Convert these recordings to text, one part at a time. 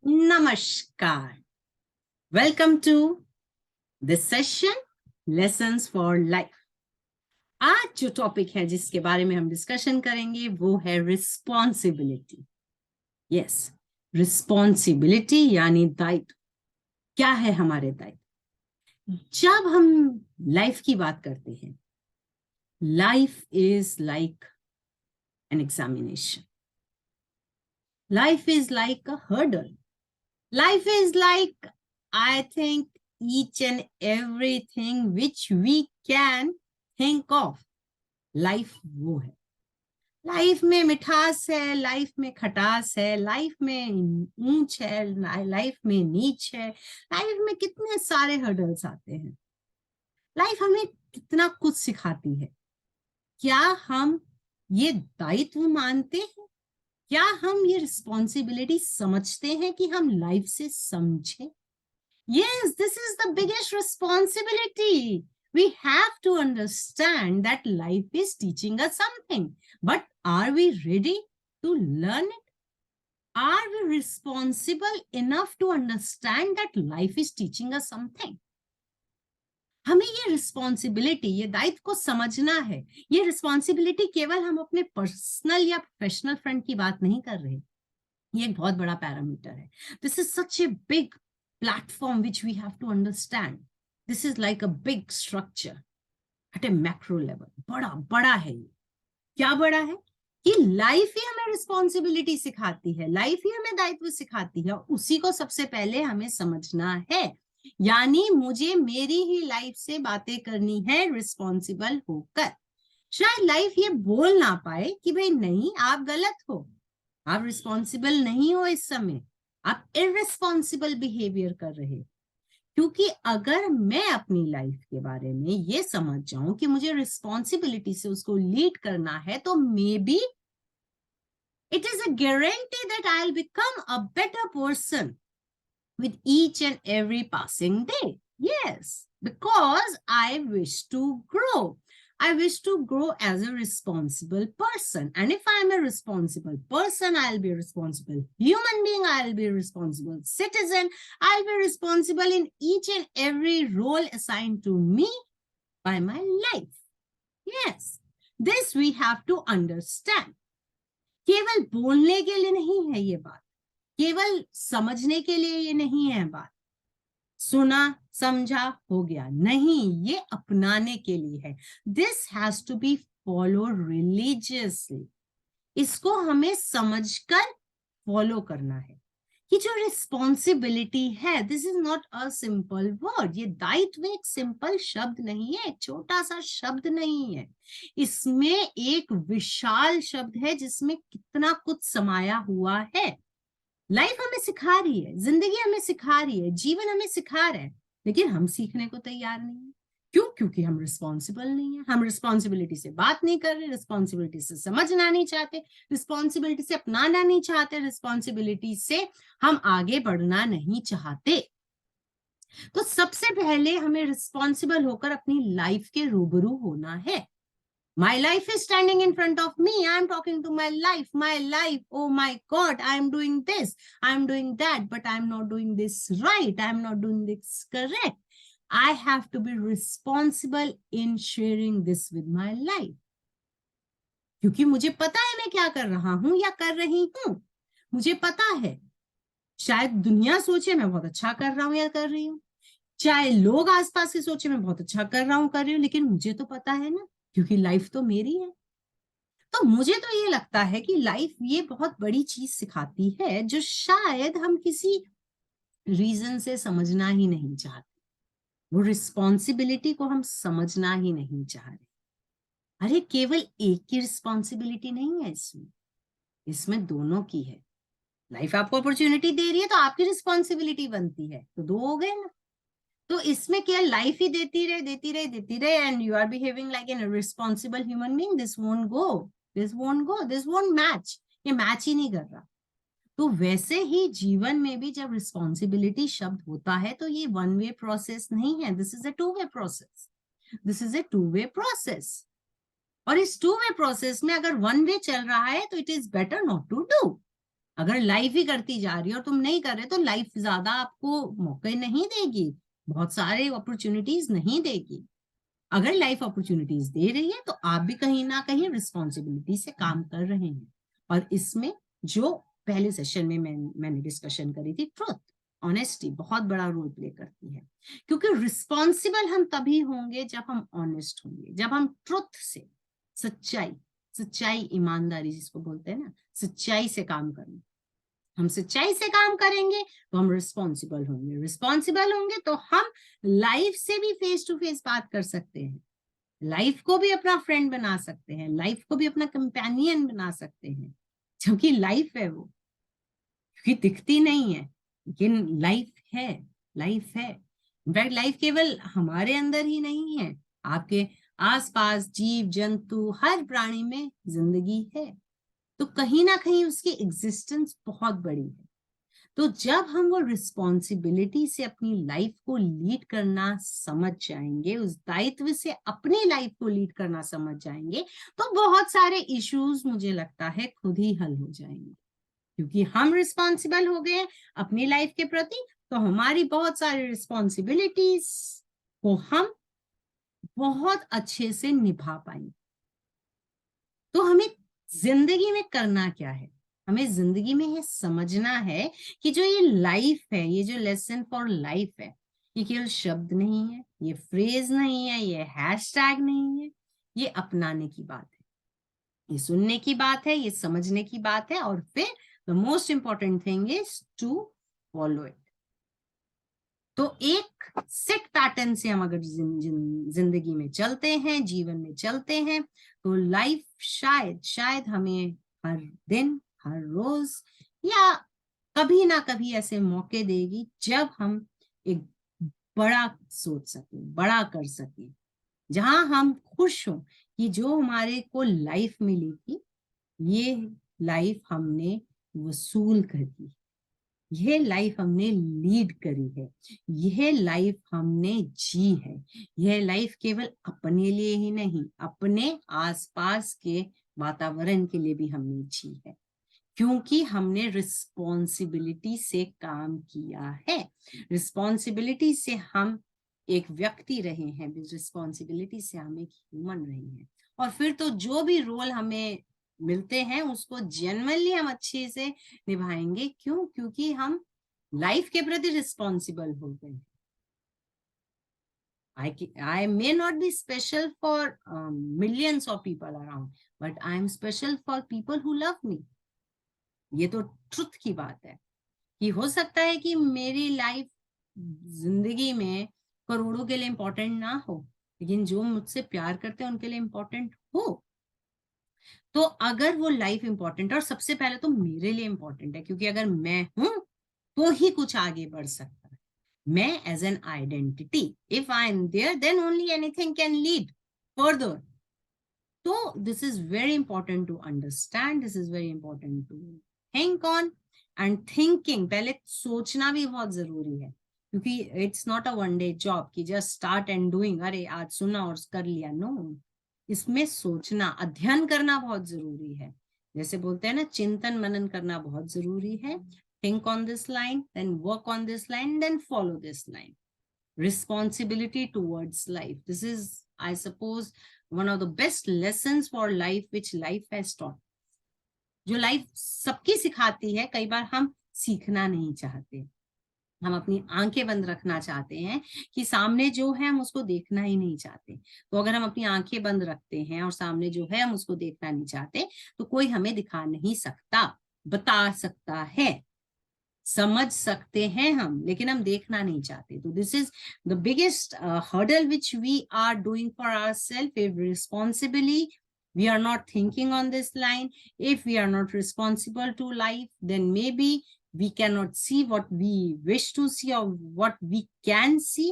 नमस्कार, welcome to this session lessons for life. आज जो टॉपिक है जिसके बारे में हम डिस्कशन करेंगे वो है रिस्पॉन्सिबिलिटी। यस, रिस्पॉन्सिबिलिटी यानी दायित्व। क्या है हमारे दायित्व? जब हम लाइफ की बात करते हैं, life is like an examination, life is like a hurdle, life is like, I think, each and everything which we can think of. Life वो है। लाइफ में मिठास है, लाइफ में खटास है, लाइफ में ऊंच है, लाइफ में नीच है, लाइफ में कितने सारे हर्डल्स आते हैं। लाइफ हमें कितना कुछ सिखाती है। क्या हम ये दायित्व मानते हैं? क्या हम ये रिस्पॉन्सिबिलिटी समझते हैं कि हम लाइफ से समझें? Yes, this is the biggest responsibility. We have to understand that life is teaching us something. But are we ready to learn it? Are we responsible enough to understand that life is teaching us something? हमें ये responsibility, ये दायित्व को समझना है। ये responsibility केवल हम अपने पर्सनल या प्रोफेशनल फ्रंट की बात नहीं कर रहे। ये एक बहुत बड़ा पैरामीटर है। This is such a big platform which we have to understand. This is like a big structure at a macro level. बड़ा है ये। क्या बड़ा है? कि लाइफ ही हमें रिस्पॉन्सिबिलिटी सिखाती है, लाइफ ही हमें दायित्व सिखाती है, उसी को सबसे पहले हमें समझना है। यानी मुझे मेरी ही लाइफ से बातें करनी है रिस्पॉन्सिबल होकर। शायद लाइफ ये बोल ना पाए कि भाई नहीं, आप गलत हो, आप रिस्पॉन्सिबल नहीं हो, इस समय आप इररिस्पॉन्सिबल बिहेवियर कर रहे हो। क्योंकि अगर मैं अपनी लाइफ के बारे में ये समझ जाऊं कि मुझे रिस्पॉन्सिबिलिटी से उसको लीड करना है, तो may be it is a guarantee that I will become a better person with each and every passing day. Yes, because I wish to grow. I wish to grow as a responsible person. And if I'm a responsible person, I'll be a responsible human being. I'll be a responsible citizen. I'll be responsible in each and every role assigned to me by my life. Yes, this we have to understand. केवल बोलने के लिए नहीं है ये बात, केवल समझने के लिए ये नहीं है बात। सुना समझा हो गया नहीं, ये अपनाने के लिए है। This has to be follow religiously. इसको हमें समझकर फॉलो करना है कि जो रिस्पॉन्सिबिलिटी है, this is not a simple word. ये दायित्व एक सिंपल शब्द नहीं है, एक छोटा सा शब्द नहीं है। इसमें एक विशाल शब्द है जिसमें कितना कुछ समाया हुआ है। लाइफ हमें सिखा रही है, जिंदगी हमें सिखा रही है, जीवन हमें सिखा रहा है, लेकिन हम सीखने को तैयार नहीं है। क्यों? क्योंकि हम रिस्पॉन्सिबल नहीं है। हम रिस्पॉन्सिबिलिटी से बात नहीं कर रहे, रिस्पॉन्सिबिलिटी से समझना नहीं चाहते, रिस्पॉन्सिबिलिटी से अपनाना नहीं चाहते, रिस्पॉन्सिबिलिटी से हम आगे बढ़ना नहीं चाहते। तो सबसे पहले हमें रिस्पॉन्सिबल होकर अपनी लाइफ के रूबरू होना है। My life is standing in front of me. I'm talking to my life. My life, oh my God, I'm doing this, I'm doing that, but I'm not doing this right. I'm not doing this correct. I have to be responsible in sharing this with my life. क्योंकि मुझे पता है मैं क्या कर रहा हूं या कर रही हूं। मुझे पता है, शायद दुनिया सोचे मैं बहुत अच्छा कर रहा हूं या कर रही हूं, चाहे लोग आसपास के सोचे मैं बहुत अच्छा कर रहा हूं कर रही हूं, लेकिन मुझे तो पता है ना, क्योंकि लाइफ तो मेरी है। तो मुझे तो ये लगता है कि लाइफ ये बहुत बड़ी चीज सिखाती है जो शायद हम किसी रीजन से समझना ही नहीं चाहते। वो रिस्पॉन्सिबिलिटी को हम समझना ही नहीं चाह रहे। अरे केवल एक की रिस्पॉन्सिबिलिटी नहीं है इसमें, इसमें दोनों की है। लाइफ आपको अपॉर्चुनिटी दे रही है तो आपकी रिस्पॉन्सिबिलिटी बनती है, तो दो हो गए ना। तो इसमें क्या, लाइफ ही देती रहे देती रहे देती रहे, and you are behaving like an responsible human being, this won't go, this won't go, this won't match. ये मैच ही नहीं कर रहा। तो वैसे ही जीवन में भी जब रिस्पॉन्सिबिलिटी शब्द होता है तो ये वन वे प्रोसेस नहीं है, this is a two way process. This is a two way process. और इस टू वे प्रोसेस में अगर वन वे चल रहा है तो it is better not to do. अगर लाइफ ही करती जा रही है और तुम नहीं कर रहे तो लाइफ ज्यादा आपको मौके नहीं देगी, बहुत सारे अपॉर्चुनिटीज नहीं देगी। अगर लाइफ अपॉर्चुनिटीज दे रही है तो आप भी कहीं ना कहीं रिस्पॉन्सिबिलिटी से काम कर रहे हैं। और इसमें जो पहले सेशन में मैंने डिस्कशन करी थी, ट्रुथ, ऑनेस्टी बहुत बड़ा रोल प्ले करती है। क्योंकि रिस्पॉन्सिबल हम तभी होंगे जब हम ऑनेस्ट होंगे, जब हम ट्रुथ से, सच्चाई, सच्चाई ईमानदारी जिसको बोलते हैं ना, सच्चाई से काम करें। हम सच्चाई से काम करेंगे तो हम रिस्पॉन्सिबल होंगे, रिस्पॉन्सिबल होंगे तो हम लाइफ से भी फेस टू फेस बात कर सकते हैं, लाइफ को भी अपना फ्रेंड बना सकते हैं, लाइफ को भी अपना कंपेनियन बना सकते हैं, क्योंकि लाइफ है वो, क्योंकि दिखती नहीं है लेकिन लाइफ है, लाइफ है। इनफैक्ट लाइफ केवल हमारे अंदर ही नहीं है, आपके आसपास जीव जंतु हर प्राणी में जिंदगी है, तो कहीं ना कहीं उसकी एग्जिस्टेंस बहुत बड़ी है। तो जब हम वो रिस्पॉन्सिबिलिटी से अपनी लाइफ को लीड करना समझ जाएंगे, उस दायित्व से अपनी लाइफ को लीड करना समझ जाएंगे, तो बहुत सारे इश्यूज मुझे लगता है खुद ही हल हो जाएंगे। क्योंकि हम रिस्पॉन्सिबल हो गए अपनी लाइफ के प्रति, तो हमारी बहुत सारी रिस्पॉन्सिबिलिटीज को हम बहुत अच्छे से निभा पाएंगे। तो हमें जिंदगी में करना क्या है, हमें जिंदगी में ये समझना है कि जो ये लाइफ है, ये जो लेसन फॉर लाइफ है, ये केवल शब्द नहीं है, ये फ्रेज नहीं है, ये हैशटैग नहीं है, ये अपनाने की बात है, ये सुनने की बात है, ये समझने की बात है, और फिर the most important thing is to follow it. तो एक सेट पैटर्न से हम अगर जिंदगी में चलते हैं, जीवन में चलते हैं, तो लाइफ शायद हमें हर दिन, हर रोज या कभी ना कभी ऐसे मौके देगी जब हम एक बड़ा सोच सके, बड़ा कर सके, जहां हम खुश हों कि जो हमारे को लाइफ मिली थी, ये लाइफ हमने वसूल कर दी, यह लाइफ हमने लीड करी है, यह लाइफ हमने जी है, यह लाइफ केवल अपने लिए ही नहीं, अपने आसपास के वातावरण के लिए भी हमने जी है, क्योंकि हमने रिस्पॉन्सिबिलिटी से काम किया है। रिस्पॉन्सिबिलिटी से हम एक व्यक्ति रहे हैं, रिस्पॉन्सिबिलिटी से हम एक ह्यूमन रहे हैं, और फिर तो जो भी रोल हमें मिलते हैं उसको जेन्युइनली हम अच्छे से निभाएंगे। क्यों? क्योंकि हम लाइफ के प्रति रिस्पॉन्सिबल हो गए। I may not be special for millions of people around, but I am special for people who love me. ये तो ट्रुथ की बात है कि हो सकता है कि मेरी लाइफ जिंदगी में करोड़ों के लिए इंपॉर्टेंट ना हो, लेकिन जो मुझसे प्यार करते हैं उनके लिए इंपॉर्टेंट हो। तो अगर वो लाइफ इंपॉर्टेंट है, और सबसे पहले तो मेरे लिए इंपॉर्टेंट है, क्योंकि अगर मैं हूं तो ही कुछ आगे बढ़ सकता है। मैं as an identity, if I am there then only anything can lead further. तो this is very important to understand, this is very important to think on. And thinking, पहले सोचना भी बहुत जरूरी है, क्योंकि it's not a one day job कि just start and doing, अरे आज सुना और कर लिया। नो, इसमें सोचना, अध्ययन करना बहुत जरूरी है। जैसे बोलते हैं ना, चिंतन मनन करना बहुत जरूरी है। Think on this line, then work on this line, then follow this line. Responsibility towards life, this is, I suppose, one of the best lessons for life which life has taught, जो life सबकी सिखाती है। कई बार हम सीखना नहीं चाहते, हम अपनी आंखें बंद रखना चाहते हैं कि सामने जो है हम उसको देखना ही नहीं चाहते। तो अगर हम अपनी आंखें बंद रखते हैं और सामने जो है हम उसको देखना नहीं चाहते, तो कोई हमें दिखा नहीं सकता, बता सकता है, समझ सकते हैं हम, लेकिन हम देखना नहीं चाहते। तो this is the biggest hurdle which we are doing for ourself. If responsibly we are not thinking on this line, if we are not responsible to life, then maybe we cannot see what we wish to see or what we can see.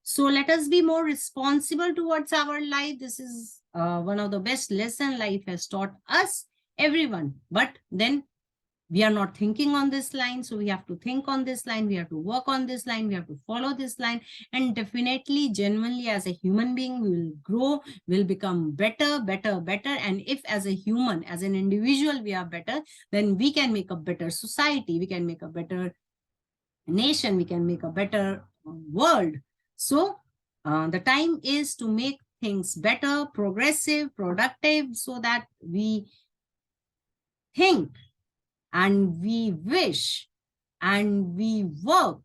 So let us be more responsible towards our life. This is one of the best lesson life has taught us, everyone. But then we are not thinking on this line, so we have to think on this line, we have to work on this line, we have to follow this line, and definitely, genuinely, as a human being, we will grow, will become better, and if as a human, as an individual, we are better, then we can make a better society, we can make a better nation, we can make a better world. So the time is to make things better, progressive, productive, so that we think and we wish and we work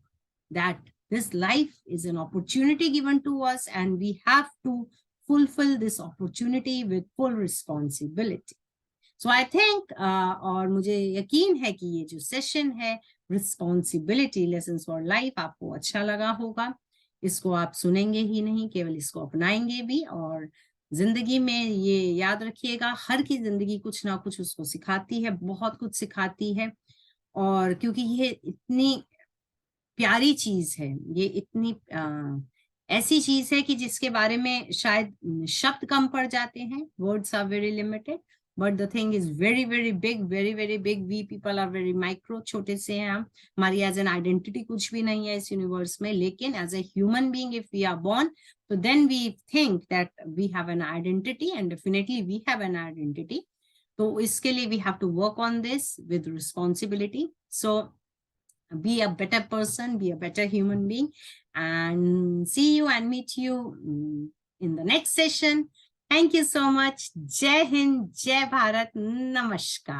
that this life is an opportunity given to us, and we have to fulfill this opportunity with full responsibility. So I think और मुझे यकीन है कि ये जो session है responsibility lessons for life आपको अच्छा लगा होगा। इसको आप सुनेंगे ही नहीं, केवल इसको अपनाएंगे भी, और जिंदगी में ये याद रखिएगा, हर की जिंदगी कुछ ना कुछ उसको सिखाती है, बहुत कुछ सिखाती है। और क्योंकि ये इतनी प्यारी चीज है, ये इतनी ऐसी चीज है कि जिसके बारे में शायद शब्द कम पड़ जाते हैं, words are very limited, but the thing is very very big, very very big. We people are very micro, छोटे से हैं हम, हमारी एज एन आइडेंटिटी कुछ भी नहीं है इस यूनिवर्स में, लेकिन as a human being if we are born, तो then we think that we have an identity, and definitely we have an identity. तो इसके लिए we have to work on this with responsibility. So be a better person, be a better human being, and see you and meet you in the next session. Thank you so much. Jai Hind, Jai Bharat, Namaskar.